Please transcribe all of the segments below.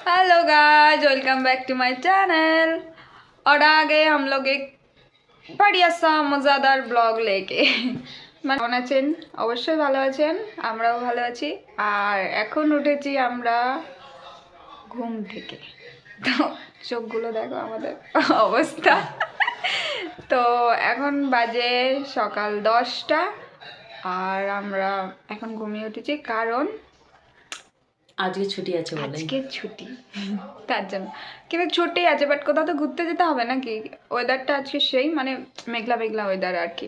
Hello guys, welcome back to my channel. और आ गए हम लोग एक बढ़िया सा मज़ेदार ब्लॉग लेके। কেমন আছেন? অবশ্যই ভালো আছেন, আমরাও ভালো আছি। আর এখন উঠেছি আমরা ঘুম থেকে, তো চোখগুলো দেখো আমাদের অবস্থা। তো এখন বাজে সকাল 10টা আর আমরা এখন ঘুমিয়ে উঠেছি কারণ আজকে ছুটি আছে বলে। আজকে ছুটি তার জন্য, কিন্তু ছুটি আছে বাট কোথাও তো ঘুরতে যেতে হবে নাকি। ওয়েদারটা আজকে সেই মানে মেঘলা মেঘলা ওয়েদার আর কি,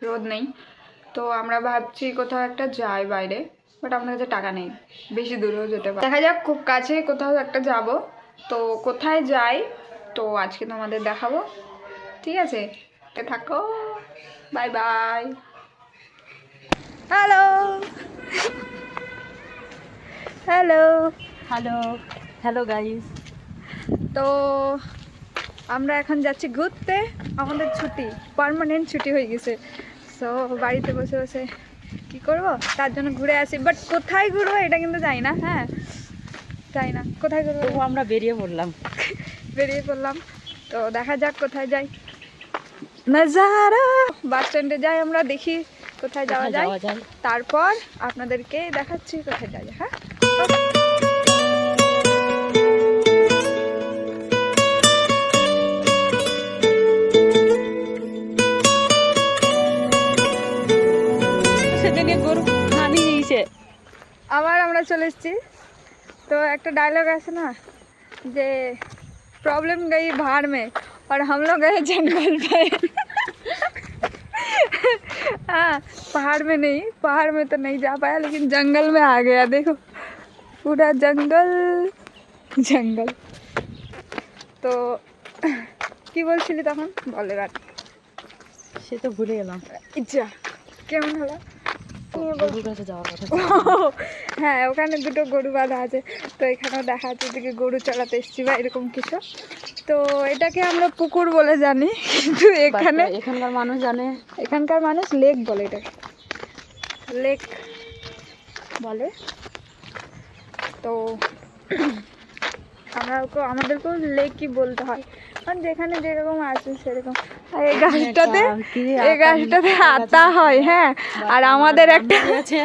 রোদ নেই। তো আমরা ভাবছি কোথাও একটা যাই বাইরে, বাট আমাদের কাছে টাকা নেই, বেশি দূরেও যেতে পারি। দেখা যাক, খুব কাছে কোথাও একটা যাব। তো কোথায় যাই তো আজকে তোমাদের দেখাবো, ঠিক আছে? থাকো, bye bye. Hello hello hello hello guys. তো আমরা এখন যাচ্ছি ঘুরতে, আমাদের ছুটি, পার্মানেন্ট ছুটি হয়ে গেছে। সো বাড়িতে বসে বসে কি করব, তার জন্য ঘুরে আসি। বাট কোথায় ঘুরবো এটা কিন্তু জানি না। হ্যাঁ জানি না কোথায় ঘুরবো, তবু আমরা বেরিয়ে পড়লাম। তো দেখা যাক কোথায় যাই। নজারা বাস স্ট্যান্ডে যাই, আমরা দেখি কোথায় যাওয়া যায়, তারপর আপনাদেরকে দেখাচ্ছি কোথায় যাই। হ্যাঁ আবার আমরা চলে এসেছি। তো একটা ডায়লগ আছে না যে प्रॉब्लम गई भाड़ में और हम लोग गए जंगल पे। हाँ, पहाड़ में तो नहीं जा पाया, लेकिन जंगल में आ गया। देखो पूरा जंगल जंगल। तो কি বলছিলি তখন, বল এবার। সে তো ভুলে গেলাম। ইচ্ছা কেমন হলো? গরুর কাছে যাওয়ার কথা। হ্যাঁ, ওখানে দুটো গরু বাঁধা আছে, তো এখানেও দেখা যাচ্ছে এদিকে গরু চালাতে এসছি বা এরকম কিছু। তো এটাকে আমরা পুকুর বলে জানি, কিন্তু এখানকার মানুষ লেক বলে, এটাকে লেক বলে। তো আমাদেরকেও লেকই বলতে হয়, কারণ যেখানে যেরকম আছে সেরকম। আর এই গাছটাতে আতা হয়। হ্যাঁ, আর আমাদের একটা আছে,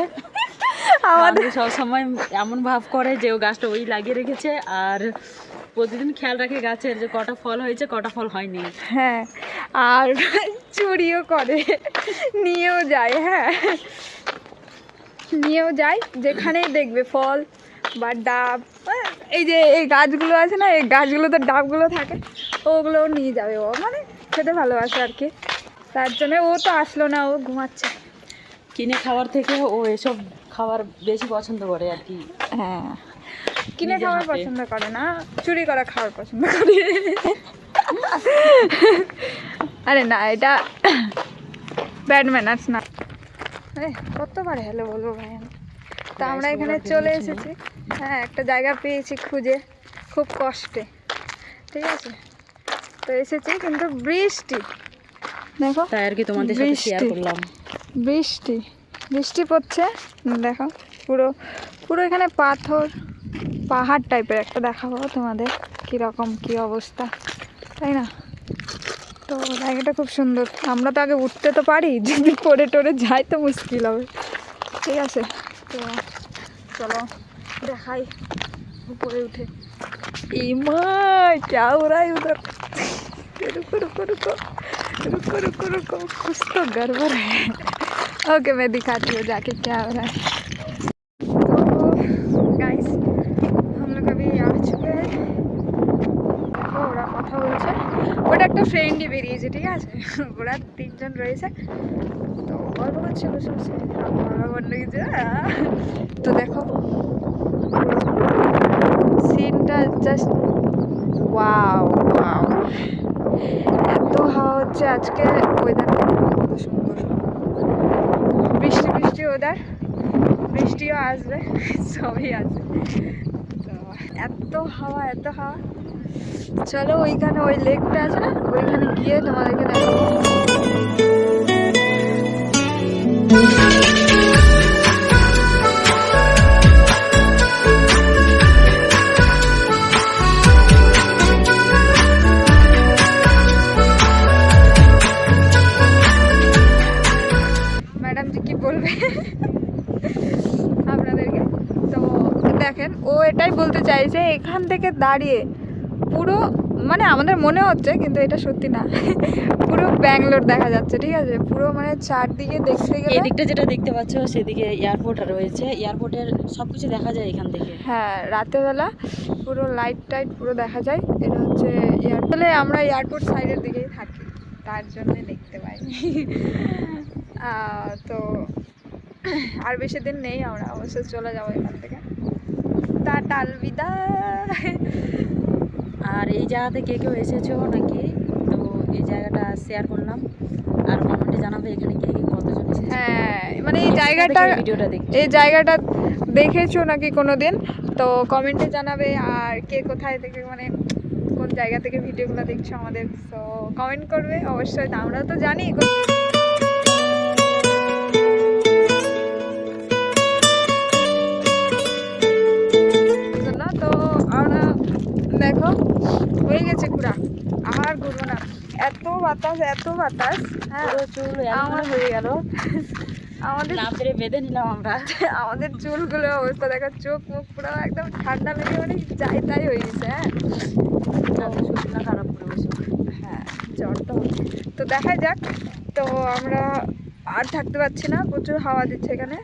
আমাদের সবসময় এমন ভাব করে যে ও গাছটা ওই লাগিয়ে রেখেছে, আর প্রতিদিন খেয়াল রাখে গাছের যে কটা ফল হয়েছে কটা ফল হয়নি। হ্যাঁ, আর চুরিও করে, নিয়েও যায়। হ্যাঁ, নিয়েও যায়, যেখানেই দেখবে ফল বা ডাব, এই যে এই গাছগুলো আছে না, এই গাছগুলোতে ডাবগুলো থাকে, ওগুলোও নিয়ে যাবে। ও মানে খেতে ভালোবাসে আর কি, তার জন্য ও তো আসলো না, ও ঘুমাচ্ছে। কিনে খাওয়ার থেকে ও এসব খাবার বেশি পছন্দ করে আর কি। হ্যাঁ, কিনে খাওয়ার পছন্দ করে না, চুরি করা খাওয়ার পছন্দ করে। আরে না, এটা ব্যাড ম্যানার্স না। কতবার হ্যালো বলবো ভাই আমি। তো আমরা এখানে চলে এসেছি। হ্যাঁ, একটা জায়গা পেয়েছি খুঁজে, খুব কষ্টে, ঠিক আছে? তো এসেছি, কিন্তু বৃষ্টি দেখো, তাই আর কি তোমাদের সাথে শেয়ার করলাম। বৃষ্টি পড়ছে, দেখো পুরো এখানে পাহাড় টাইপের একটা দেখাবো তোমাদের কীরকম কী অবস্থা, তাই না? তো জায়গাটা খুব সুন্দর। আমরা তো আগে উঠতে তো পারি, যদি পড়ে টরে যাই তো মুশকিল হবে, ঠিক আছে? তো চলো দেখাই উপরে উঠে। ইমা क्या हो रहा है उधर? रुको, कुछ तो गड़बड़ है। ओके, मैं दिखाती हूँ जाके क्या हो रहा है। तो गाइस, हम लोग अभी आ चुके हैं। দেখো ওরা কথা বলছে, ওটা একটা ফ্রেন্ডই বেরিয়েছে, ঠিক আছে? ওরা 3জন রয়েছে, তো গল্প করছে বসে বসে, অন্য কিছু। তো দেখো সিনটা জাস্ট ওয়াও, এত হাওয়া হচ্ছে আজকে, ওয়েদারটা কত সুন্দর, বৃষ্টি ওয়েদার, বৃষ্টিও আসবে, সবই আসবে। তো এত হাওয়া। চলো ওইখানে ওই লেকটা আছে না, ওইখানে গিয়ে তোমাদেরকে দেখাবো। দেখাতে চাইছে এখান থেকে দাঁড়িয়ে পুরো, মানে আমাদের মনে হচ্ছে কিন্তু এটা সত্যি না, পুরো ব্যাঙ্গালোর দেখা যাচ্ছে, ঠিক আছে? পুরো মানে চারদিকে দেখতে গেলে এদিকটা যেটা দেখতে পাচ্ছ সেদিকে এয়ারপোর্ট রয়েছে, এয়ারপোর্টের সব কিছু দেখা যায় এখান থেকে। হ্যাঁ, রাতেরবেলা পুরো লাইট টাইট পুরো দেখা যায়। এটা হচ্ছে এয়ারপোর্টে, আমরা এয়ারপোর্ট সাইডের দিকেই থাকি, তার জন্য দেখতে পাই। তো আর বেশি দিন নেই, আমরা অবশ্যই চলে যাবো এখান থেকে। টাটা, আলবিদা। আর এই জায়গাতে কে কেউ এসেছো নাকি, তো এই জায়গাটা শেয়ার করলাম, আর কমেন্টে জানাবে এখানে কে কে কতজন এসেছে। হ্যাঁ, মানে এই জায়গাটা, ভিডিওটা দেখছি এই জায়গাটা দেখেছো নাকি কোনো দিন, তো কমেন্টে জানাবে। আর কে কোথায় থেকে, মানে কোন জায়গা থেকে ভিডিওগুলো দেখছো আমাদের, তো কমেন্ট করবে অবশ্যই। আমরাও তো জানি। তো আমরা দেখো হয়ে গেছে ঘোরা, আর ঘুরবো না, এত বাতাস এত বাতাস। হ্যাঁ, পুরো চুল আমার হয়ে গেল, আমাদের লাভ ধরে বেঁধে নিলাম আমরা। আমাদের চুলগুলোর অবস্থা দেখো, চোখ মুখ পুরো একদম ঠান্ডা লেগে মানে যাই তাই হয়ে গেছে। হ্যাঁ, শরীরটা খারাপ করে বসে। হ্যাঁ, জ্বর তো হচ্ছে। তো দেখা যাক, তো আমরা আর থাকতে পারছি না, প্রচুর হাওয়া দিচ্ছে এখানে।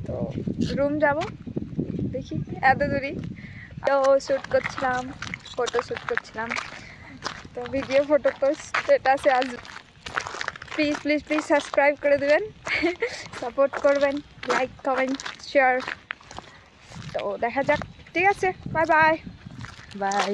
তো রুম যাব, দেখি এত দূরই। তো শ্যুট করছিলাম, ফটো শ্যুট করছিলাম, তো ভিডিও ফটো তো স্ট্যাটাসে আজ। প্লিজ প্লিজ প্লিজ সাবস্ক্রাইব করে দেবেন, সাপোর্ট করবেন, লাইক কমেন্ট শেয়ার। তো দেখা যাক, ঠিক আছে, বাই বাই। বাই।